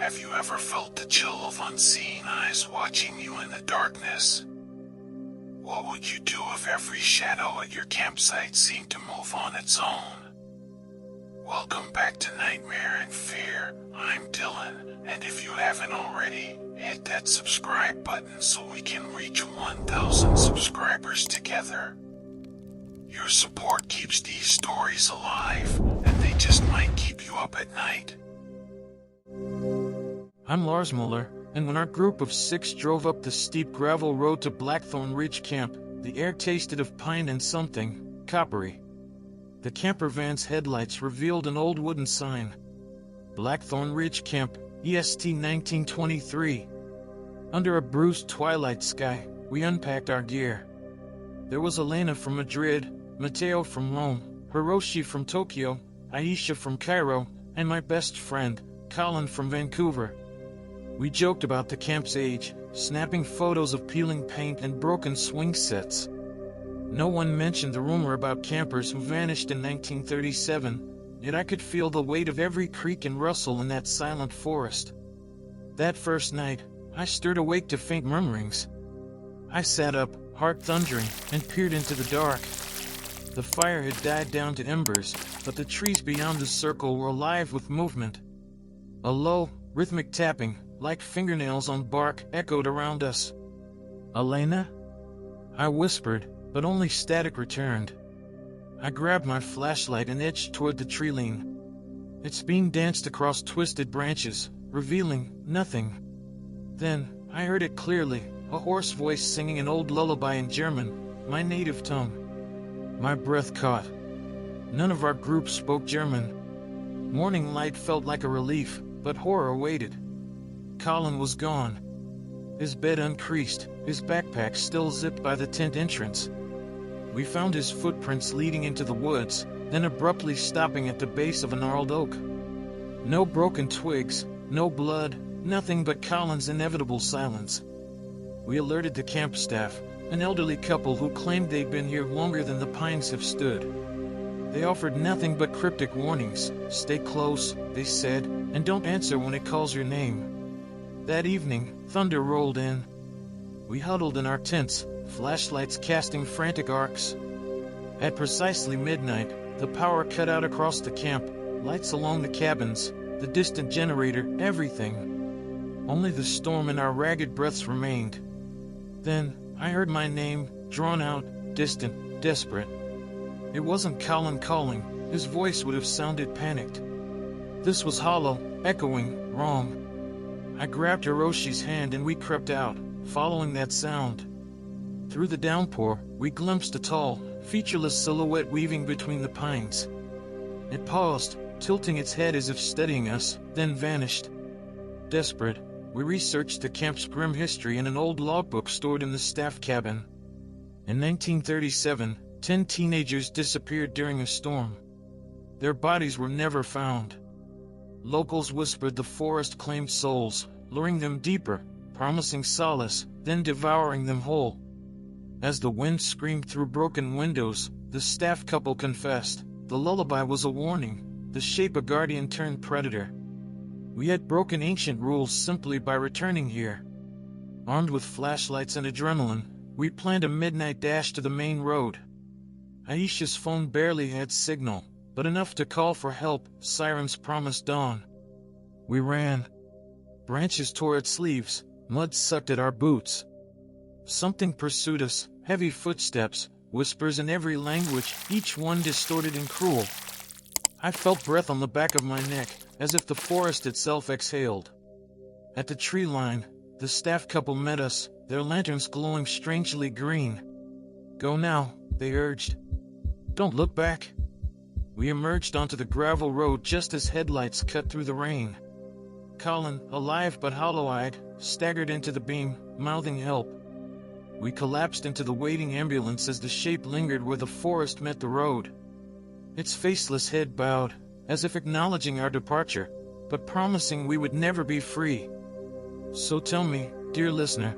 Have you ever felt the chill of unseen eyes watching you in the darkness? What would you do if every shadow at your campsite seemed to move on its own? Welcome back to Nightmare and Fear. I'm Dylan, and if you haven't already, hit that subscribe button so we can reach 1,000 subscribers together. Your support keeps these stories alive, and they just might keep you up at night. I'm Lars Muller, and when our group of 6 drove up the steep gravel road to Blackthorn Ridge Camp, the air tasted of pine and something coppery. The camper van's headlights revealed an old wooden sign. Blackthorn Ridge Camp, EST 1923. Under a bruised twilight sky, we unpacked our gear. There was Elena from Madrid, Matteo from Rome, Hiroshi from Tokyo, Aisha from Cairo, and my best friend, Colin from Vancouver. We joked about the camp's age, snapping photos of peeling paint and broken swing sets. No one mentioned the rumor about campers who vanished in 1937, yet I could feel the weight of every creak and rustle in that silent forest. That first night, I stirred awake to faint murmurings. I sat up, heart thundering, and peered into the dark. The fire had died down to embers, but the trees beyond the circle were alive with movement. A low, rhythmic tapping, like fingernails on bark, echoed around us. "Elena?" I whispered, but only static returned. I grabbed my flashlight and edged toward the tree line. Its beam danced across twisted branches, revealing nothing. Then, I heard it clearly, a hoarse voice singing an old lullaby in German, my native tongue. My breath caught. None of our group spoke German. Morning light felt like a relief, but horror awaited. Colin was gone. His bed uncreased, his backpack still zipped by the tent entrance. We found his footprints leading into the woods, then abruptly stopping at the base of a gnarled oak. No broken twigs, no blood, nothing but Colin's inevitable silence. We alerted the camp staff, an elderly couple who claimed they'd been here longer than the pines have stood. They offered nothing but cryptic warnings. Stay close, they said, and don't answer when it calls your name. That evening, thunder rolled in. We huddled in our tents, flashlights casting frantic arcs. At precisely midnight, the power cut out across the camp, lights along the cabins, the distant generator, everything. Only the storm and our ragged breaths remained. Then, I heard my name, drawn out, distant, desperate. It wasn't Colin calling, his voice would have sounded panicked. This was hollow, echoing, wrong. I grabbed Hiroshi's hand and we crept out, following that sound. Through the downpour, we glimpsed a tall, featureless silhouette weaving between the pines. It paused, tilting its head as if studying us, then vanished. Desperate, we researched the camp's grim history in an old logbook stored in the staff cabin. In 1937, 10 teenagers disappeared during a storm. Their bodies were never found. Locals whispered the forest claimed souls, luring them deeper, promising solace, then devouring them whole. As the wind screamed through broken windows, the staff couple confessed. The lullaby was a warning, the shape a guardian turned predator. We had broken ancient rules simply by returning here. Armed with flashlights and adrenaline, we planned a midnight dash to the main road. Aisha's phone barely had signal, but enough to call for help. Sirens promised dawn. We ran. Branches tore at sleeves, mud sucked at our boots. Something pursued us, heavy footsteps, whispers in every language, each one distorted and cruel. I felt breath on the back of my neck, as if the forest itself exhaled. At the tree line, the staff couple met us, their lanterns glowing strangely green. "Go now," they urged. "Don't look back." We emerged onto the gravel road just as headlights cut through the rain. Colin, alive but hollow-eyed, staggered into the beam, mouthing help. We collapsed into the waiting ambulance as the shape lingered where the forest met the road. Its faceless head bowed, as if acknowledging our departure, but promising we would never be free. So tell me, dear listener,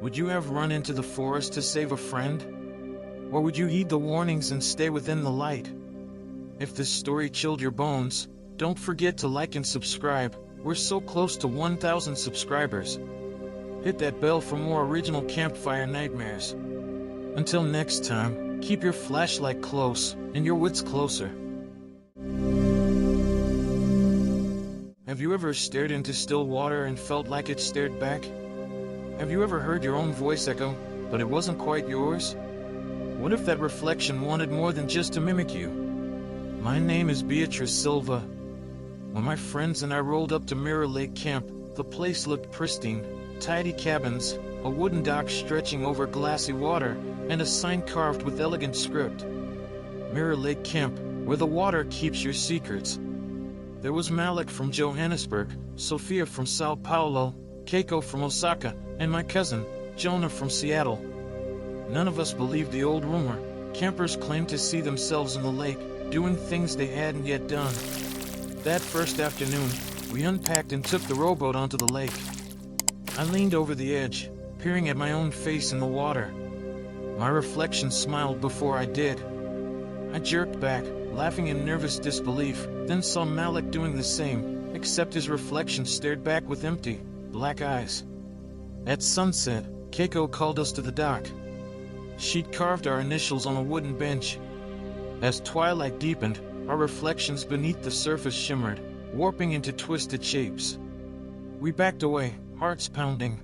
would you have run into the forest to save a friend? Or would you heed the warnings and stay within the light? If this story chilled your bones, don't forget to like and subscribe. We're so close to 1,000 subscribers. Hit that bell for more original campfire nightmares. Until next time, keep your flashlight close and your wits closer. Have you ever stared into still water and felt like it stared back? Have you ever heard your own voice echo, but it wasn't quite yours? What if that reflection wanted more than just to mimic you? My name is Beatrice Silva. When my friends and I rolled up to Mirror Lake Camp, the place looked pristine. Tidy cabins, a wooden dock stretching over glassy water, and a sign carved with elegant script. Mirror Lake Camp, where the water keeps your secrets. There was Malik from Johannesburg, Sophia from Sao Paulo, Keiko from Osaka, and my cousin, Jonah from Seattle. None of us believed the old rumor. Campers claimed to see themselves in the lake, doing things they hadn't yet done. That first afternoon, we unpacked and took the rowboat onto the lake. I leaned over the edge, peering at my own face in the water. My reflection smiled before I did. I jerked back, laughing in nervous disbelief, then saw Malik doing the same, except his reflection stared back with empty, black eyes. At sunset, Keiko called us to the dock. She'd carved our initials on a wooden bench. As twilight deepened, our reflections beneath the surface shimmered, warping into twisted shapes. We backed away, hearts pounding.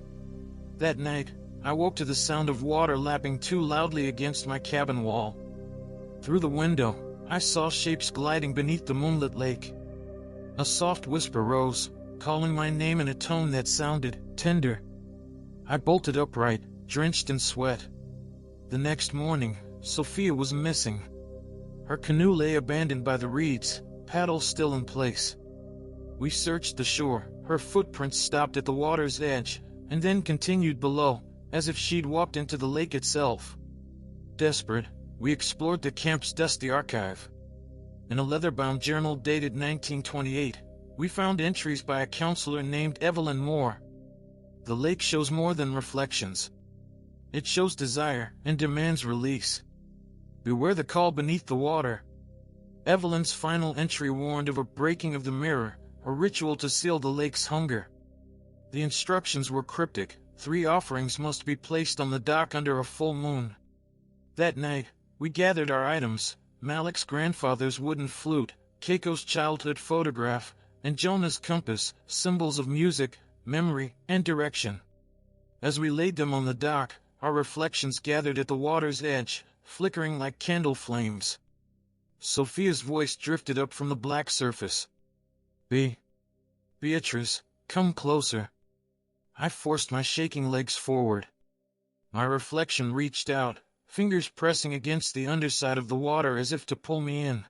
That night, I woke to the sound of water lapping too loudly against my cabin wall. Through the window, I saw shapes gliding beneath the moonlit lake. A soft whisper rose, calling my name in a tone that sounded tender. I bolted upright, drenched in sweat. The next morning, Sophia was missing. Her canoe lay abandoned by the reeds, paddle still in place. We searched the shore, her footprints stopped at the water's edge, and then continued below, as if she'd walked into the lake itself. Desperate, we explored the camp's dusty archive. In a leather-bound journal dated 1928, we found entries by a counselor named Evelyn Moore. The lake shows more than reflections. It shows desire and demands release. Beware the call beneath the water. Evelyn's final entry warned of a breaking of the mirror, a ritual to seal the lake's hunger. The instructions were cryptic. 3 offerings must be placed on the dock under a full moon. That night, we gathered our items: Malik's grandfather's wooden flute, Keiko's childhood photograph, and Jonah's compass, symbols of music, memory, and direction. As we laid them on the dock, our reflections gathered at the water's edge, flickering like candle flames. Sophia's voice drifted up from the black surface. Beatrice, come closer. I forced my shaking legs forward. My reflection reached out, fingers pressing against the underside of the water as if to pull me in.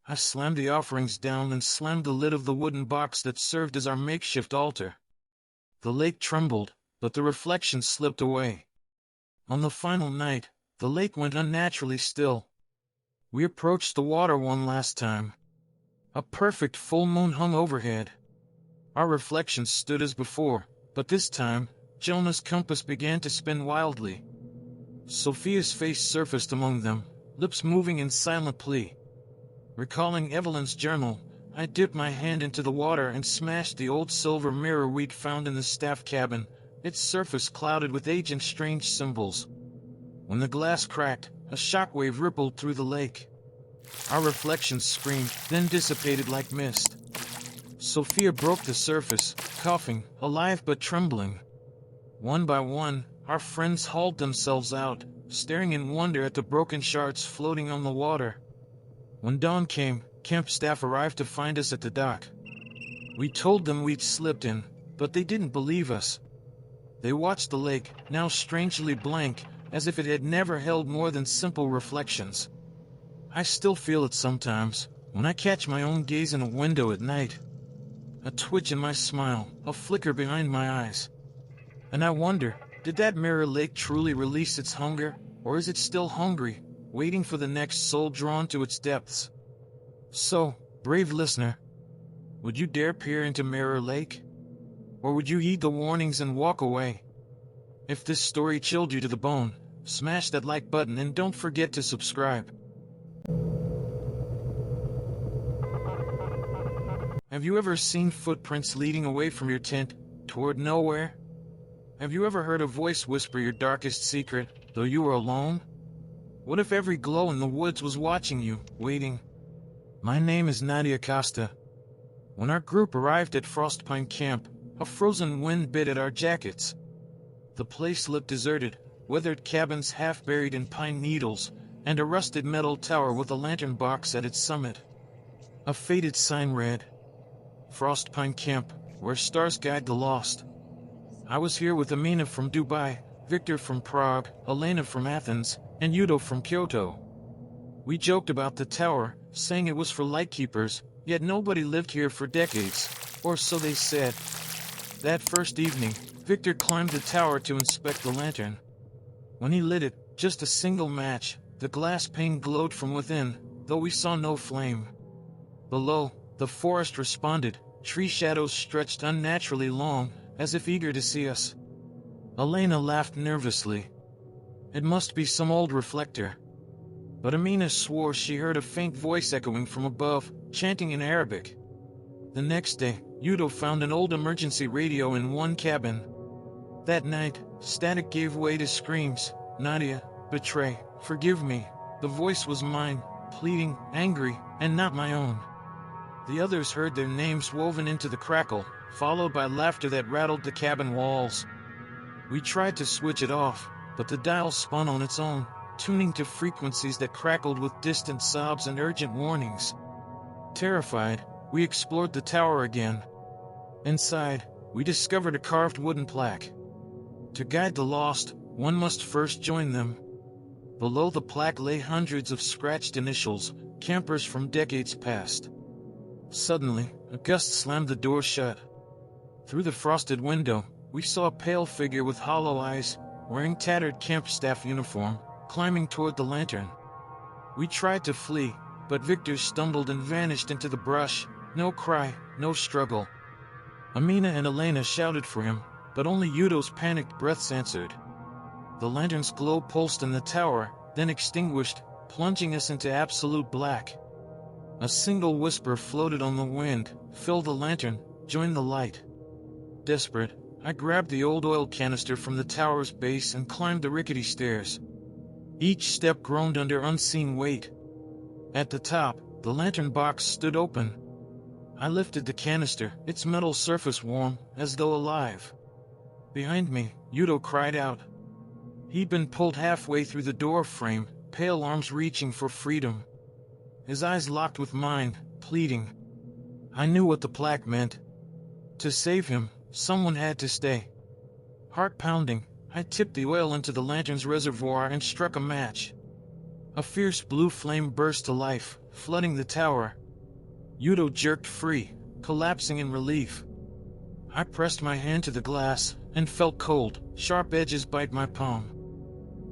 I slammed the offerings down and slammed the lid of the wooden box that served as our makeshift altar. The lake trembled, but the reflection slipped away. On the final night, the lake went unnaturally still. We approached the water one last time. A perfect full moon hung overhead. Our reflections stood as before, but this time, Jonah's compass began to spin wildly. Sophia's face surfaced among them, lips moving in silent plea. Recalling Evelyn's journal, I dipped my hand into the water and smashed the old silver mirror we'd found in the staff cabin, its surface clouded with age and strange symbols. When the glass cracked, a shockwave rippled through the lake. Our reflections screamed, then dissipated like mist. Sophia broke the surface, coughing, alive but trembling. One by one, our friends hauled themselves out, staring in wonder at the broken shards floating on the water. When dawn came, camp staff arrived to find us at the dock. We told them we'd slipped in, but they didn't believe us. They watched the lake, now strangely blank, as if it had never held more than simple reflections. I still feel it sometimes, when I catch my own gaze in a window at night. A twitch in my smile, a flicker behind my eyes. And I wonder, did that mirror lake truly release its hunger, or is it still hungry, waiting for the next soul drawn to its depths? So, brave listener, would you dare peer into Mirror Lake? Or would you heed the warnings and walk away? If this story chilled you to the bone, smash that like button and don't forget to subscribe. Have you ever seen footprints leading away from your tent, toward nowhere? Have you ever heard a voice whisper your darkest secret, though you were alone? What if every glow in the woods was watching you, waiting? My name is Nadia Costa. When our group arrived at Frostpine Camp, a frozen wind bit at our jackets. The place looked deserted, weathered cabins half buried in pine needles, and a rusted metal tower with a lantern box at its summit. A faded sign read, Frostpine Camp, where stars guide the lost. I was here with Amina from Dubai, Victor from Prague, Elena from Athens, and Yudo from Kyoto. We joked about the tower, saying it was for lightkeepers, yet nobody lived here for decades, or so they said. That first evening, Victor climbed the tower to inspect the lantern. When he lit it, just a single match, the glass pane glowed from within, though we saw no flame. Below, the forest responded, tree shadows stretched unnaturally long, as if eager to see us. Elena laughed nervously. It must be some old reflector. But Amina swore she heard a faint voice echoing from above, chanting in Arabic. The next day, Yudo found an old emergency radio in one cabin. That night, static gave way to screams. Nadia, betray, forgive me. The voice was mine, pleading, angry, and not my own. The others heard their names woven into the crackle, followed by laughter that rattled the cabin walls. We tried to switch it off, but the dial spun on its own, tuning to frequencies that crackled with distant sobs and urgent warnings. Terrified, we explored the tower again. Inside, we discovered a carved wooden plaque. To guide the lost, one must first join them. Below the plaque lay hundreds of scratched initials, campers from decades past. Suddenly, a gust slammed the door shut. Through the frosted window, we saw a pale figure with hollow eyes, wearing tattered camp staff uniform, climbing toward the lantern. We tried to flee, but Victor stumbled and vanished into the brush. No cry, no struggle. Amina and Elena shouted for him, but only Yudo's panicked breaths answered. The lantern's glow pulsed in the tower, then extinguished, plunging us into absolute black. A single whisper floated on the wind, fill the lantern, join the light. Desperate, I grabbed the old oil canister from the tower's base and climbed the rickety stairs. Each step groaned under unseen weight. At the top, the lantern box stood open. I lifted the canister, its metal surface warm, as though alive. Behind me, Yudo cried out. He'd been pulled halfway through the door frame, pale arms reaching for freedom. His eyes locked with mine, pleading. I knew what the plaque meant. To save him, someone had to stay. Heart pounding, I tipped the oil into the lantern's reservoir and struck a match. A fierce blue flame burst to life, flooding the tower. Yudo jerked free, collapsing in relief. I pressed my hand to the glass, and felt cold, sharp edges bite my palm.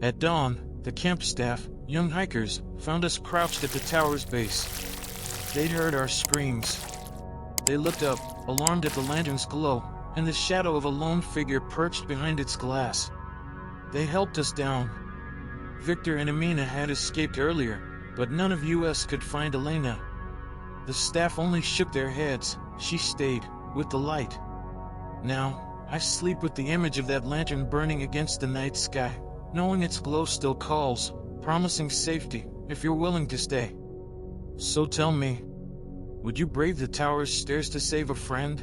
At dawn, the camp staff, young hikers, found us crouched at the tower's base. They'd heard our screams. They looked up, alarmed at the lantern's glow, and the shadow of a lone figure perched behind its glass. They helped us down. Victor and Amina had escaped earlier, but none of us could find Elena. The staff only shook their heads. She stayed, with the light. Now, I sleep with the image of that lantern burning against the night sky, knowing its glow still calls, promising safety, if you're willing to stay. So tell me, would you brave the tower's stairs to save a friend?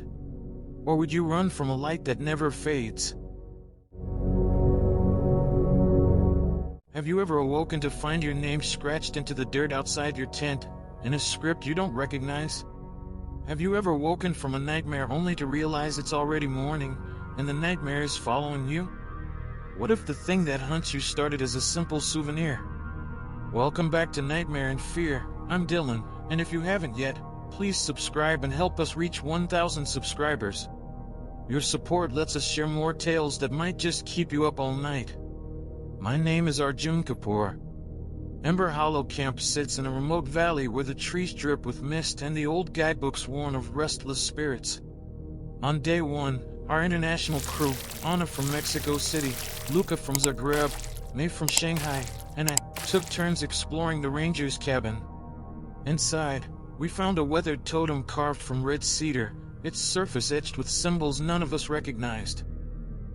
Or would you run from a light that never fades? Have you ever awoken to find your name scratched into the dirt outside your tent, in a script you don't recognize? Have you ever woken from a nightmare only to realize it's already morning, and the nightmare is following you? What if the thing that hunts you started as a simple souvenir? Welcome back to Nightmare and Fear. I'm Dylan, and if you haven't yet, please subscribe and help us reach 1,000 subscribers. Your support lets us share more tales that might just keep you up all night. My name is Arjun Kapoor. Ember Hollow Camp sits in a remote valley where the trees drip with mist and the old guidebooks warn of restless spirits. On day 1, our international crew, Anna from Mexico City, Luca from Zagreb, May from Shanghai, and I, took turns exploring the ranger's cabin. Inside, We found a weathered totem carved from red cedar, its surface etched with symbols none of us recognized.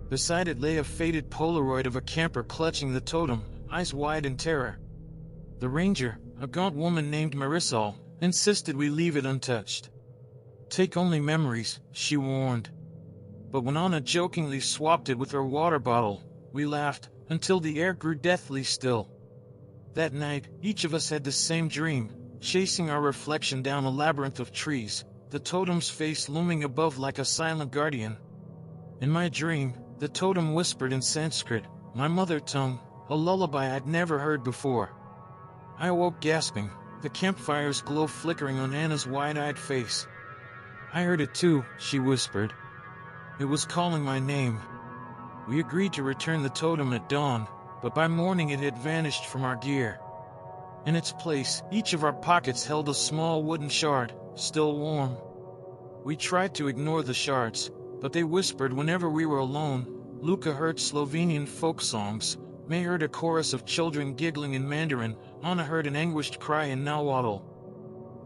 Beside it lay a faded Polaroid of a camper clutching the totem, eyes wide in terror. The ranger, a gaunt woman named Marisol, insisted we leave it untouched. "Take only memories," she warned. But when Anna jokingly swapped it with her water bottle, we laughed, until the air grew deathly still. That night, each of us had the same dream, chasing our reflection down a labyrinth of trees, the totem's face looming above like a silent guardian. In my dream, the totem whispered in Sanskrit, my mother tongue, a lullaby I'd never heard before. I awoke gasping, the campfire's glow flickering on Anna's wide-eyed face. "I heard it too," she whispered. "It was calling my name." We agreed to return the totem at dawn, but by morning it had vanished from our gear. In its place, each of our pockets held a small wooden shard, still warm. We tried to ignore the shards, but they whispered whenever we were alone. Luca heard Slovenian folk songs, May heard a chorus of children giggling in Mandarin, Anna heard an anguished cry in Nahuatl.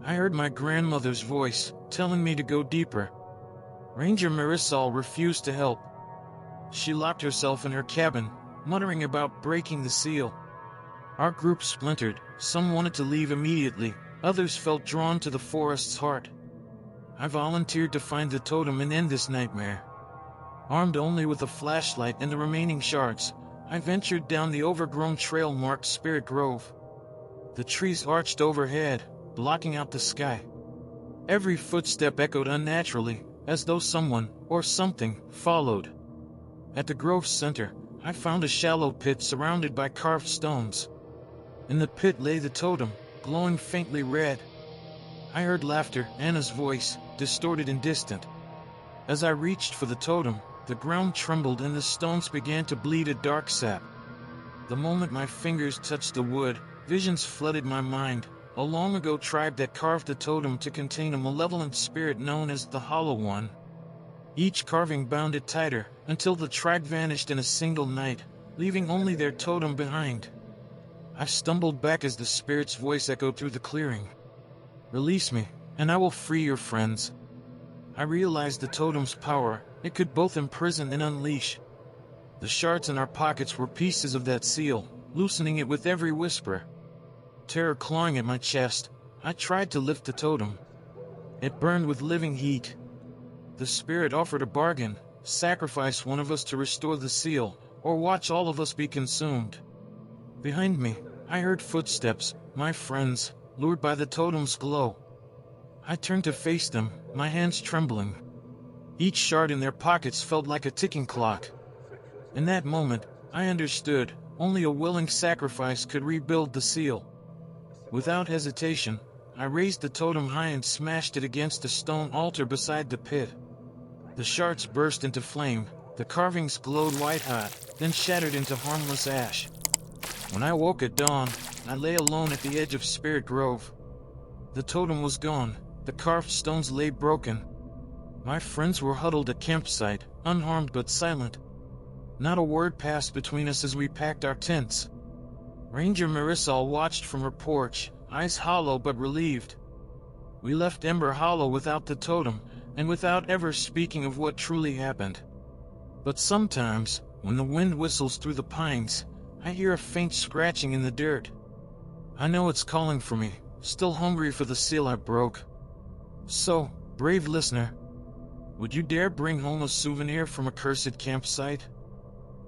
I heard my grandmother's voice, telling me to go deeper. Ranger Marisol refused to help. She locked herself in her cabin, muttering about breaking the seal. Our group splintered, some wanted to leave immediately, others felt drawn to the forest's heart. I volunteered to find the totem and end this nightmare. Armed only with a flashlight and the remaining shards, I ventured down the overgrown trail marked Spirit Grove. The trees arched overhead, blocking out the sky. Every footstep echoed unnaturally, as though someone, or something, followed. At the grove's center, I found a shallow pit surrounded by carved stones. In the pit lay the totem, glowing faintly red. I heard laughter, Anna's voice, distorted and distant. As I reached for the totem, the ground trembled and the stones began to bleed a dark sap. The moment my fingers touched the wood, visions flooded my mind, a long-ago tribe that carved the totem to contain a malevolent spirit known as the Hollow One. Each carving bound it tighter, until the tribe vanished in a single night, leaving only their totem behind. I stumbled back as the spirit's voice echoed through the clearing. "Release me, and I will free your friends." I realized the totem's power. It could both imprison and unleash. The shards in our pockets were pieces of that seal, loosening it with every whisper. Terror clawing at my chest, I tried to lift the totem. It burned with living heat. The spirit offered a bargain: sacrifice one of us to restore the seal, or watch all of us be consumed. Behind me, I heard footsteps, my friends, lured by the totem's glow. I turned to face them, my hands trembling. Each shard in their pockets felt like a ticking clock. In that moment, I understood, only a willing sacrifice could rebuild the seal. Without hesitation, I raised the totem high and smashed it against a stone altar beside the pit. The shards burst into flame, the carvings glowed white-hot, then shattered into harmless ash. When I woke at dawn, I lay alone at the edge of Spirit Grove. The totem was gone, the carved stones lay broken. My friends were huddled at campsite, unharmed but silent. Not a word passed between us as we packed our tents. Ranger Marisol watched from her porch, eyes hollow but relieved. We left Ember Hollow without the totem, and without ever speaking of what truly happened. But sometimes, when the wind whistles through the pines, I hear a faint scratching in the dirt. I know it's calling for me, still hungry for the seal I broke. So, brave listener, would you dare bring home a souvenir from a cursed campsite?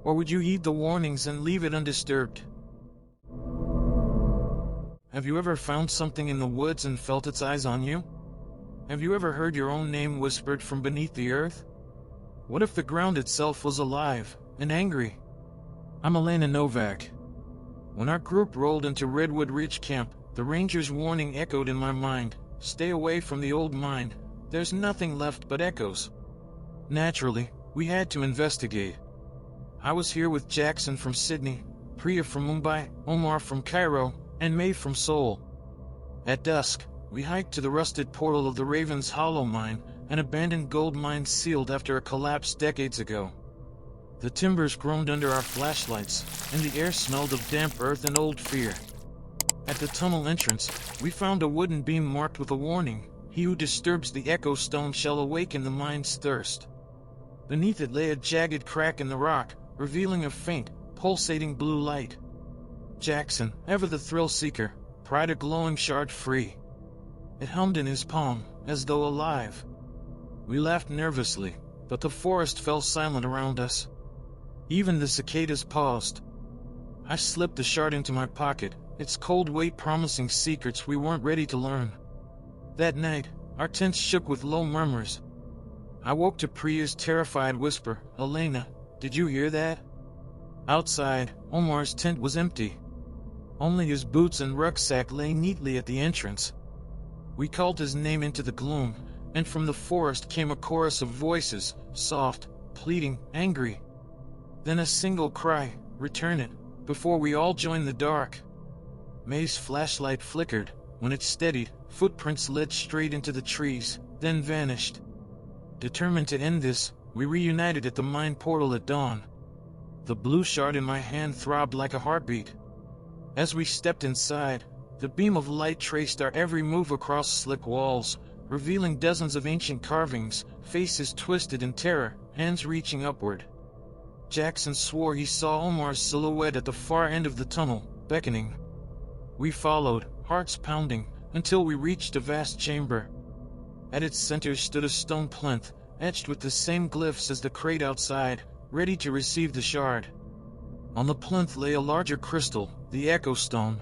Or would you heed the warnings and leave it undisturbed? Have you ever found something in the woods and felt its eyes on you? Have you ever heard your own name whispered from beneath the earth? What if the ground itself was alive and angry? I'm Elena Novak. When our group rolled into Redwood Ridge Camp, the ranger's warning echoed in my mind: stay away from the old mine. There's nothing left but echoes. Naturally, we had to investigate. I was here with Jackson from Sydney, Priya from Mumbai, Omar from Cairo, and May from Seoul. At dusk, we hiked to the rusted portal of the Raven's Hollow mine, an abandoned gold mine sealed after a collapse decades ago. The timbers groaned under our flashlights, and the air smelled of damp earth and old fear. At At the tunnel entrance, we found a wooden beam marked with a warning: "He who disturbs the echo stone shall awaken the mind's thirst." Beneath it lay a jagged crack in the rock, revealing a faint, pulsating blue light. Jackson, ever the thrill-seeker, pried a glowing shard free. It hummed in his palm, as though alive. We laughed nervously, but the forest fell silent around us. Even the cicadas paused. I slipped the shard into my pocket, its cold weight promising secrets we weren't ready to learn. That night, our tents shook with low murmurs. I woke to Priya's terrified whisper, "Elena, did you hear that?" Outside, Omar's tent was empty. Only his boots and rucksack lay neatly at the entrance. We called his name into the gloom, and from the forest came a chorus of voices, soft, pleading, angry. Then a single cry, "Return it," before we all joined the dark. May's flashlight flickered. When it steadied, footprints led straight into the trees, then vanished. Determined to end this, we reunited at the mine portal at dawn. The blue shard in my hand throbbed like a heartbeat. As we stepped inside, the beam of light traced our every move across slick walls, revealing dozens of ancient carvings, faces twisted in terror, hands reaching upward. Jackson swore he saw Omar's silhouette at the far end of the tunnel, beckoning. We followed, hearts pounding, until we reached a vast chamber. At its center stood a stone plinth, etched with the same glyphs as the crate outside, ready to receive the shard. On the plinth lay a larger crystal, the Echo Stone.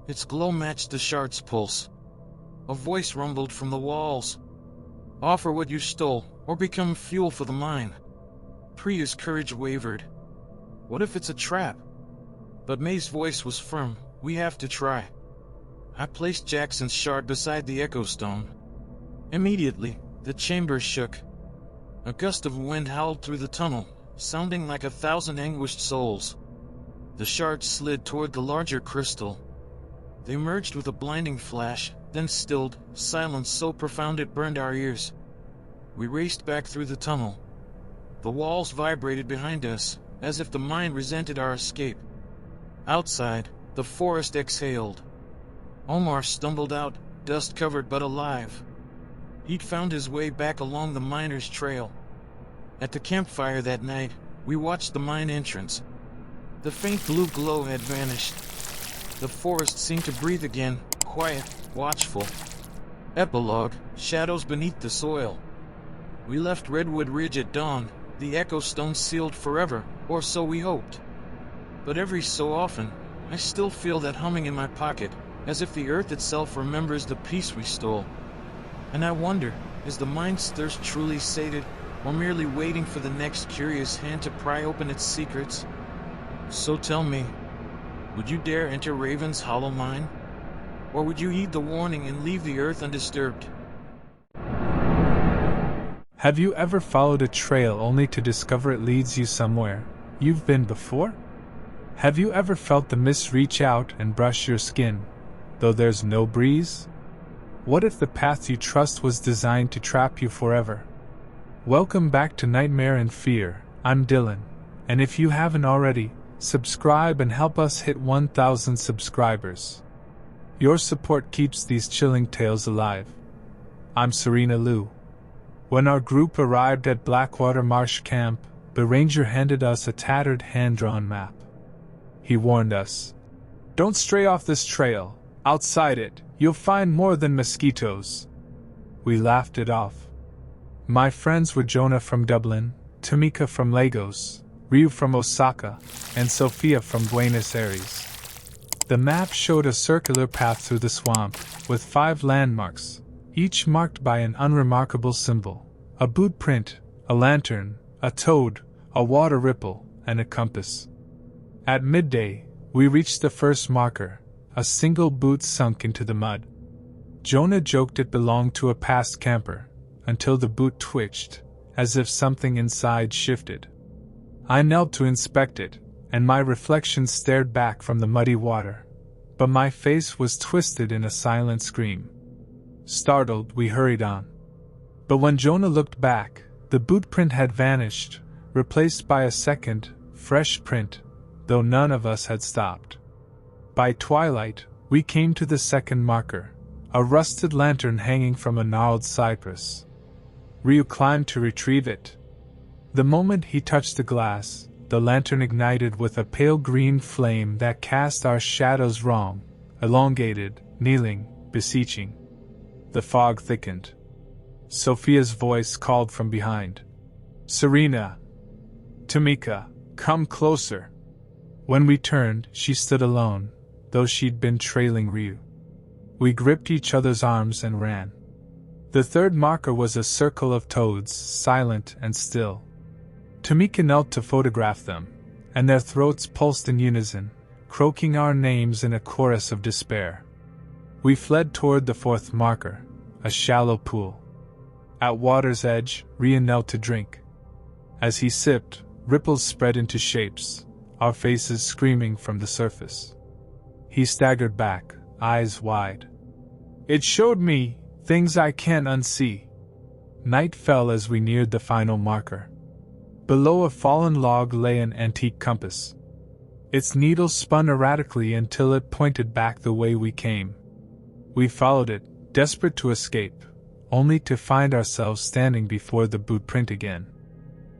Its glow matched the shard's pulse. A voice rumbled from the walls. "Offer what you stole, or become fuel for the mine." Priya's courage wavered. What if it's a trap? But May's voice was firm. "We have to try." I placed Jackson's shard beside the Echo Stone. Immediately, the chamber shook. A gust of wind howled through the tunnel, sounding like 1,000 anguished souls. The shard slid toward the larger crystal. They merged with a blinding flash, then stilled, silence so profound it burned our ears. We raced back through the tunnel. The walls vibrated behind us, as if the mine resented our escape. Outside, the forest exhaled. Omar stumbled out, dust-covered but alive. He'd found his way back along the miner's trail. At the campfire that night, we watched the mine entrance. The faint blue glow had vanished. The forest seemed to breathe again, quiet, watchful. Epilogue: shadows beneath the soil. We left Redwood Ridge at dawn, the Echo Stone sealed forever, or so we hoped. But every so often, I still feel that humming in my pocket, as if the earth itself remembers the peace we stole. And I wonder, is the mine's thirst truly sated, or merely waiting for the next curious hand to pry open its secrets? So tell me, would you dare enter Raven's Hollow Mine? Or would you heed the warning and leave the earth undisturbed? Have you ever followed a trail only to discover it leads you somewhere you've been before? Have you ever felt the mist reach out and brush your skin, though there's no breeze? What if the path you trust was designed to trap you forever? Welcome back to Nightmare and Fear. I'm Dylan, and if you haven't already, subscribe and help us hit 1,000 subscribers. Your support keeps these chilling tales alive. I'm Serena Lou. When our group arrived at Blackwater Marsh Camp, the ranger handed us a tattered hand-drawn map. He warned us, "Don't stray off this trail. Outside it, you'll find more than mosquitoes." We laughed it off. My friends were Jonah from Dublin, Tamika from Lagos, Ryu from Osaka, and Sophia from Buenos Aires. The map showed a circular path through the swamp, with 5 landmarks, each marked by an unremarkable symbol: a boot print, a lantern, a toad, a water ripple, and a compass. At midday, we reached the first marker, a single boot sunk into the mud. Jonah joked it belonged to a past camper, until the boot twitched, as if something inside shifted. I knelt to inspect it, and my reflection stared back from the muddy water, but my face was twisted in a silent scream. Startled, we hurried on. But when Jonah looked back, the boot print had vanished, replaced by a second, fresh print, though none of us had stopped. By twilight, We came to the second marker, a rusted lantern hanging from a gnarled cypress. Ryu climbed to retrieve it. The moment he touched the glass, the lantern ignited with a pale green flame that cast our shadows wrong, elongated, kneeling, beseeching. The fog thickened. Sophia's voice called from behind. "Serena! Tamika, come closer!" When we turned, she stood alone, though she'd been trailing Ryu. We gripped each other's arms and ran. The third marker was a circle of toads, silent and still. Tamika knelt to photograph them, and their throats pulsed in unison, croaking our names in a chorus of despair. We fled toward the fourth marker, a shallow pool. At water's edge, Ryu knelt to drink. As he sipped, ripples spread into shapes, our faces screaming from the surface. He staggered back, eyes wide. "It showed me things I can't unsee." Night fell as we neared the final marker. Below a fallen log lay an antique compass. Its needle spun erratically until it pointed back the way we came. We followed it, desperate to escape, only to find ourselves standing before the boot print again.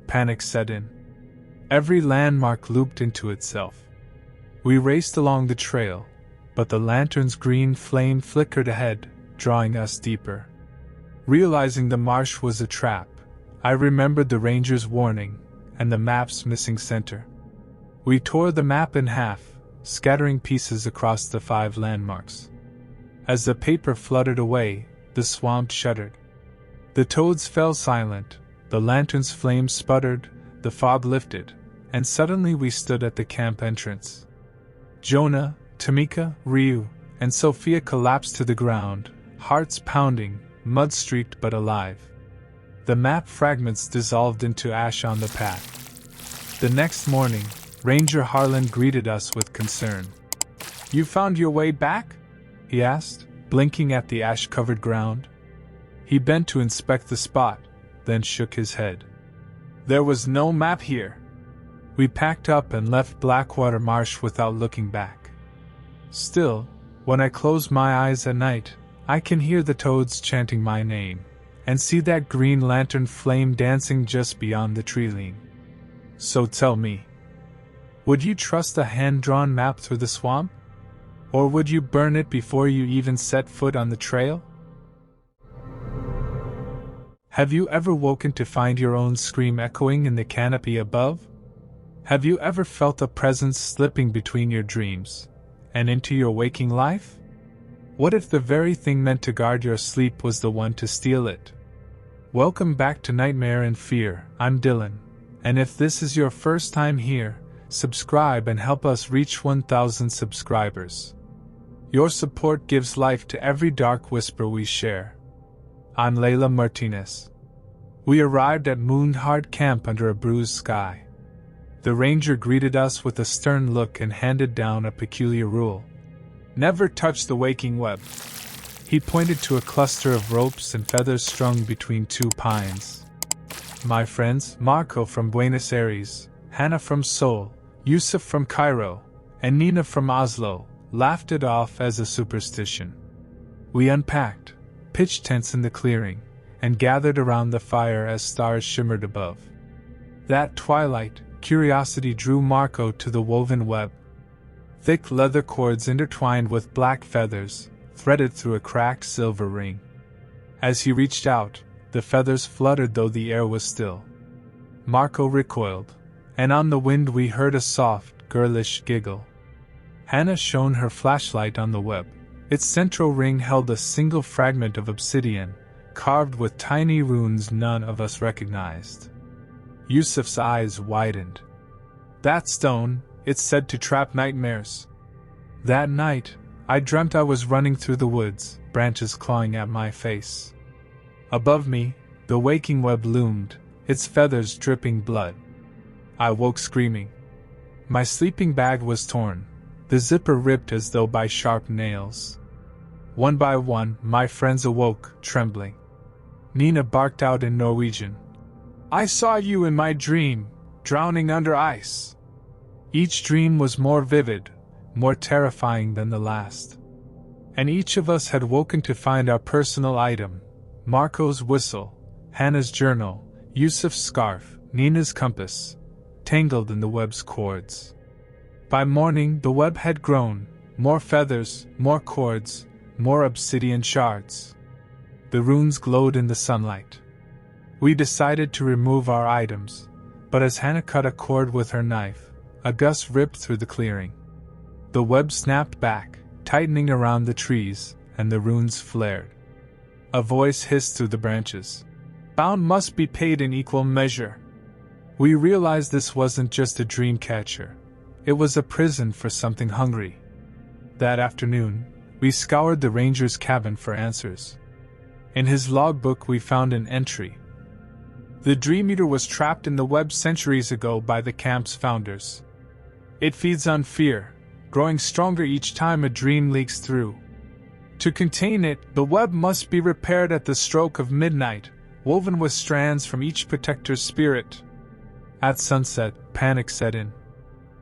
Panic set in. Every landmark looped into itself. We raced along the trail, but the lantern's green flame flickered ahead, drawing us deeper. Realizing the marsh was a trap, I remembered the ranger's warning and the map's missing center. We tore the map in half, scattering pieces across the 5 landmarks. As the paper fluttered away, the swamp shuddered. The toads fell silent, the lantern's flames sputtered, the fog lifted, and suddenly we stood at the camp entrance. Jonah, Tamika, Ryu, and Sophia collapsed to the ground, hearts pounding, mud-streaked but alive. The map fragments dissolved into ash on the path. The next morning, Ranger Harlan greeted us with concern. "You found your way back?" he asked, blinking at the ash-covered ground. He bent to inspect the spot, then shook his head. "There was no map here." We packed up and left Blackwater Marsh without looking back. Still, when I close my eyes at night, I can hear the toads chanting my name, and see that green lantern flame dancing just beyond the tree-line. So tell me, would you trust a hand-drawn map through the swamp? Or would you burn it before you even set foot on the trail? Have you ever woken to find your own scream echoing in the canopy above? Have you ever felt a presence slipping between your dreams and into your waking life? What if the very thing meant to guard your sleep was the one to steal it? Welcome back to Nightmare and Fear. I'm Dylan, and if this is your first time here, subscribe and help us reach 1,000 subscribers. Your support gives life to every dark whisper we share. I'm Layla Martinez. We arrived at Moonheart Camp under a bruised sky. The ranger greeted us with a stern look and handed down a peculiar rule. Never touch the waking web. He pointed to a cluster of ropes and feathers strung between 2 pines. My friends, Marco from Buenos Aires, Hannah from Seoul, Yusuf from Cairo, and Nina from Oslo, laughed it off as a superstition. We unpacked, pitched tents in the clearing, and gathered around the fire as stars shimmered above. That twilight, curiosity drew Marco to the woven web. Thick leather cords intertwined with black feathers, threaded through a cracked silver ring. As he reached out, the feathers fluttered though the air was still. Marco recoiled, and on the wind we heard a soft, girlish giggle. Hannah shone her flashlight on the web. Its central ring held a single fragment of obsidian, carved with tiny runes none of us recognized. Yusuf's eyes widened. That stone, it's said to trap nightmares. That night, I dreamt I was running through the woods, branches clawing at my face. Above me, the waking web loomed, its feathers dripping blood. I woke screaming. My sleeping bag was torn, the zipper ripped as though by sharp nails. One by one, my friends awoke, trembling. Nina barked out in Norwegian. "I saw you in my dream, drowning under ice." Each dream was more vivid, more terrifying than the last. and each of us had woken to find our personal item: Marco's whistle, Hannah's journal, Yusuf's scarf, Nina's compass, tangled in the web's cords. By morning, the web had grown, more feathers, more cords, more obsidian shards. The runes glowed in the sunlight. We decided to remove our items, but as Hannah cut a cord with her knife, a gust ripped through the clearing. The web snapped back, tightening around the trees, and the runes flared. A voice hissed through the branches. "Bound must be paid in equal measure." We realized this wasn't just a dream catcher. It was a prison for something hungry. That afternoon, we scoured the ranger's cabin for answers. In his logbook we found an entry. The Dream Eater was trapped in the web centuries ago by the camp's founders. It feeds on fear, growing stronger each time a dream leaks through. To contain it, the web must be repaired at the stroke of midnight, woven with strands from each protector's spirit. At sunset, panic set in.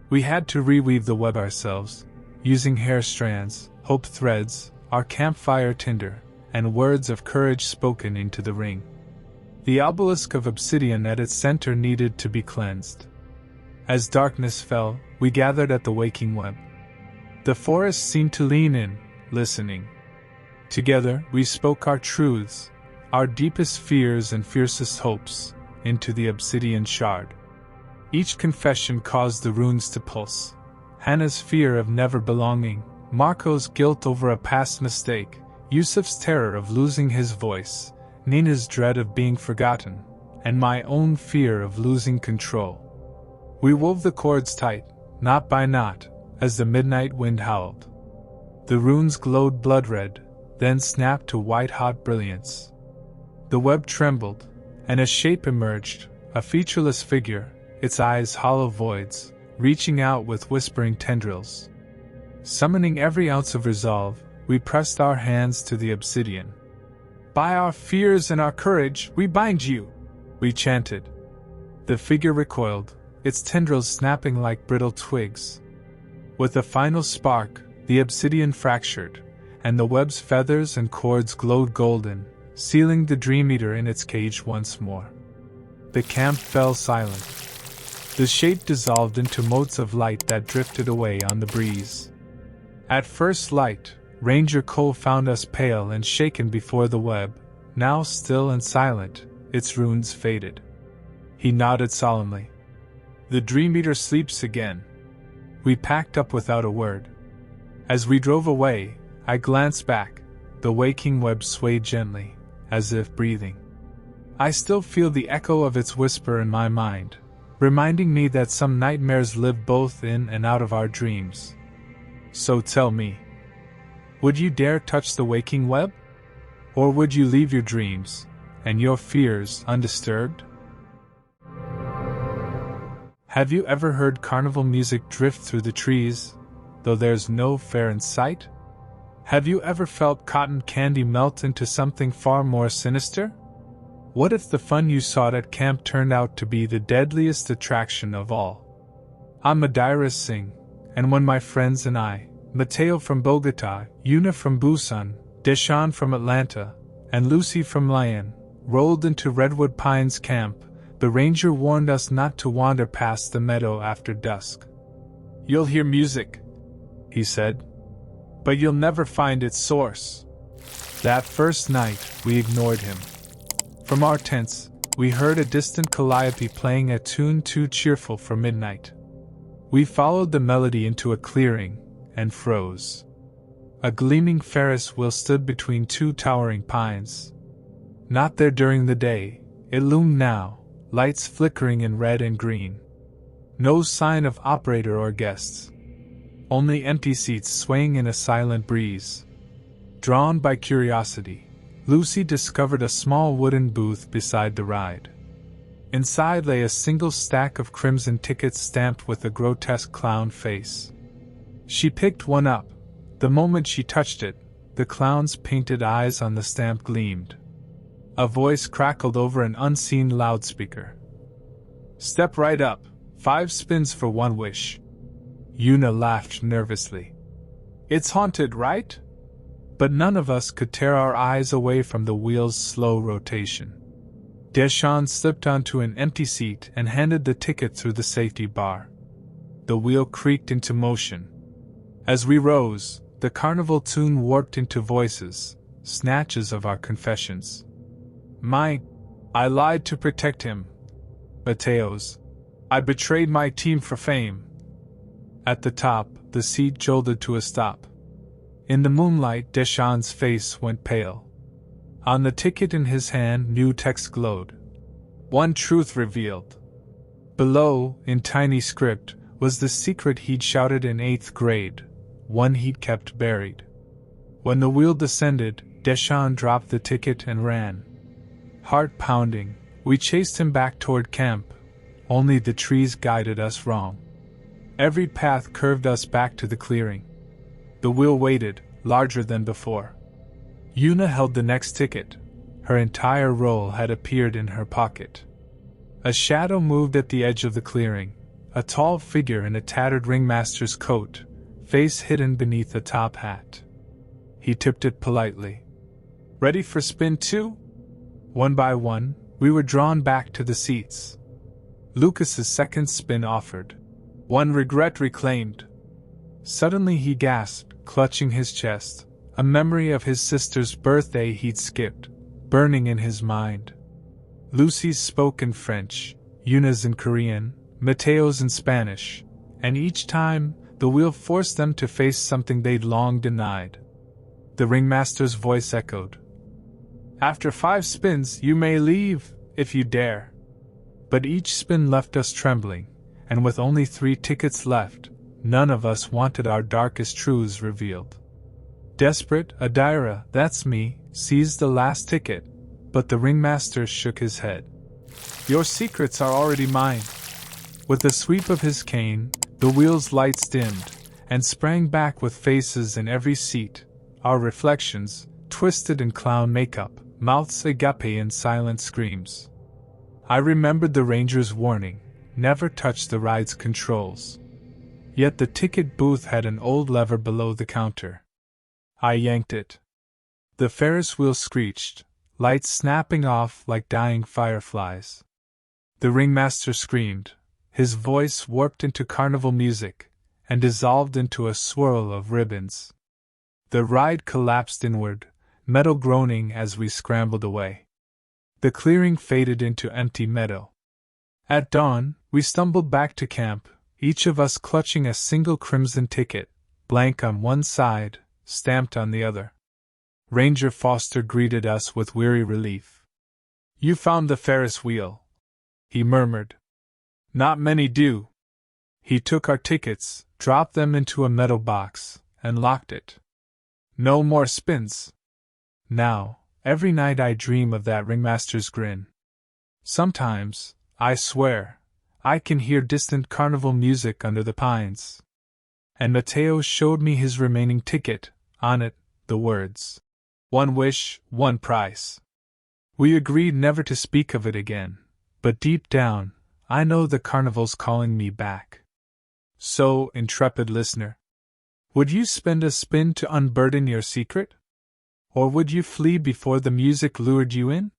We had to reweave the web ourselves, using hair strands, hope threads, our campfire tinder, and words of courage spoken into the ring. The obelisk of obsidian at its center needed to be cleansed. As darkness fell, we gathered at the waking web. The forest seemed to lean in, listening. Together, we spoke our truths, our deepest fears and fiercest hopes, into the obsidian shard. Each confession caused the runes to pulse. Hannah's fear of never belonging, Marco's guilt over a past mistake, Yusuf's terror of losing his voice, Nina's dread of being forgotten, and my own fear of losing control. We wove the cords tight, knot by knot, as the midnight wind howled. The runes glowed blood-red, then snapped to white-hot brilliance. The web trembled, and a shape emerged, a featureless figure, its eyes hollow voids, reaching out with whispering tendrils. Summoning every ounce of resolve, we pressed our hands to the obsidian. "By our fears and our courage, we bind you!" we chanted. The figure recoiled, its tendrils snapping like brittle twigs. With a final spark, the obsidian fractured, and the web's feathers and cords glowed golden, sealing the Dream Eater in its cage once more. The camp fell silent. The shape dissolved into motes of light that drifted away on the breeze. At first light, Ranger Cole found us pale and shaken before the web, now still and silent, its runes faded. He nodded solemnly. "The Dream Eater sleeps again." We packed up without a word. As we drove away, I glanced back. The waking web swayed gently, as if breathing. I still feel the echo of its whisper in my mind, reminding me that some nightmares live both in and out of our dreams. So tell me, would you dare touch the waking web? Or would you leave your dreams and your fears undisturbed? Have you ever heard carnival music drift through the trees, though there's no fair in sight? Have you ever felt cotton candy melt into something far more sinister? What if the fun you sought at camp turned out to be the deadliest attraction of all? I'm Madira Singh, and when my friends and I, Mateo from Bogota, Yuna from Busan, Deshawn from Atlanta, and Lucy from Lyon, rolled into Redwood Pines camp, the ranger warned us not to wander past the meadow after dusk. "You'll hear music," he said, "but you'll never find its source." That first night, we ignored him. From our tents, we heard a distant calliope playing a tune too cheerful for midnight. We followed the melody into a clearing, and froze. A gleaming Ferris wheel stood between two towering pines. Not there during the day, it loomed now, lights flickering in red and green. No sign of operator or guests. Only empty seats swaying in a silent breeze. Drawn by curiosity, Lucy discovered a small wooden booth beside the ride. Inside lay a single stack of crimson tickets stamped with a grotesque clown face. She picked one up. The moment she touched it, the clown's painted eyes on the stamp gleamed. A voice crackled over an unseen loudspeaker. "Step right up, 5 spins for 1 wish." Yuna laughed nervously. "It's haunted, right?" But none of us could tear our eyes away from the wheel's slow rotation. Deschamps slipped onto an empty seat and handed the ticket through the safety bar. The wheel creaked into motion. As we rose, the carnival tune warped into voices, snatches of our confessions. I lied to protect him. Mateo's. I betrayed my team for fame. At the top, the seat jolted to a stop. In the moonlight, Deschamps' face went pale. On the ticket in his hand, new text glowed. One truth revealed. Below, in tiny script, was the secret he'd shouted in 8th grade, one he'd kept buried. When the wheel descended, Deschamps dropped the ticket and ran. Heart pounding, we chased him back toward camp, only the trees guided us wrong. Every path curved us back to the clearing. The wheel waited, larger than before. Una held the next ticket. Her entire roll had appeared in her pocket. A shadow moved at the edge of the clearing, a tall figure in a tattered ringmaster's coat, face hidden beneath a top hat. He tipped it politely. Ready for spin 2? One by one, we were drawn back to the seats. Lucas's second spin offered. One regret reclaimed. Suddenly he gasped, clutching his chest, a memory of his sister's birthday he'd skipped, burning in his mind. Lucy's spoke in French, Una's in Korean, Mateo's in Spanish, and each time, the wheel forced them to face something they'd long denied. The ringmaster's voice echoed. After 5 spins, you may leave, if you dare. But each spin left us trembling, and with only 3 tickets left, none of us wanted our darkest truths revealed. Desperate, Adira, that's me, seized the last ticket, but the ringmaster shook his head. Your secrets are already mine. With a sweep of his cane, the wheel's lights dimmed, and sprang back with faces in every seat, our reflections, twisted in clown makeup, mouths agape in silent screams. I remembered the ranger's warning, never touch the ride's controls. Yet the ticket booth had an old lever below the counter. I yanked it. The Ferris wheel screeched, lights snapping off like dying fireflies. The ringmaster screamed, his voice warped into carnival music, and dissolved into a swirl of ribbons. The ride collapsed inward, metal groaning as we scrambled away. The clearing faded into empty meadow. At dawn, we stumbled back to camp, each of us clutching a single crimson ticket, blank on one side, stamped on the other. Ranger Foster greeted us with weary relief. You found the Ferris wheel, he murmured. Not many do. He took our tickets, dropped them into a metal box, and locked it. No more spins. Now, every night I dream of that ringmaster's grin. Sometimes, I swear, I can hear distant carnival music under the pines. And Mateo showed me his remaining ticket, on it, the words, 1 wish, 1 price. We agreed never to speak of it again, but deep down, I know the carnival's calling me back. So, intrepid listener, would you spend a spin to unburden your secret? Or would you flee before the music lured you in?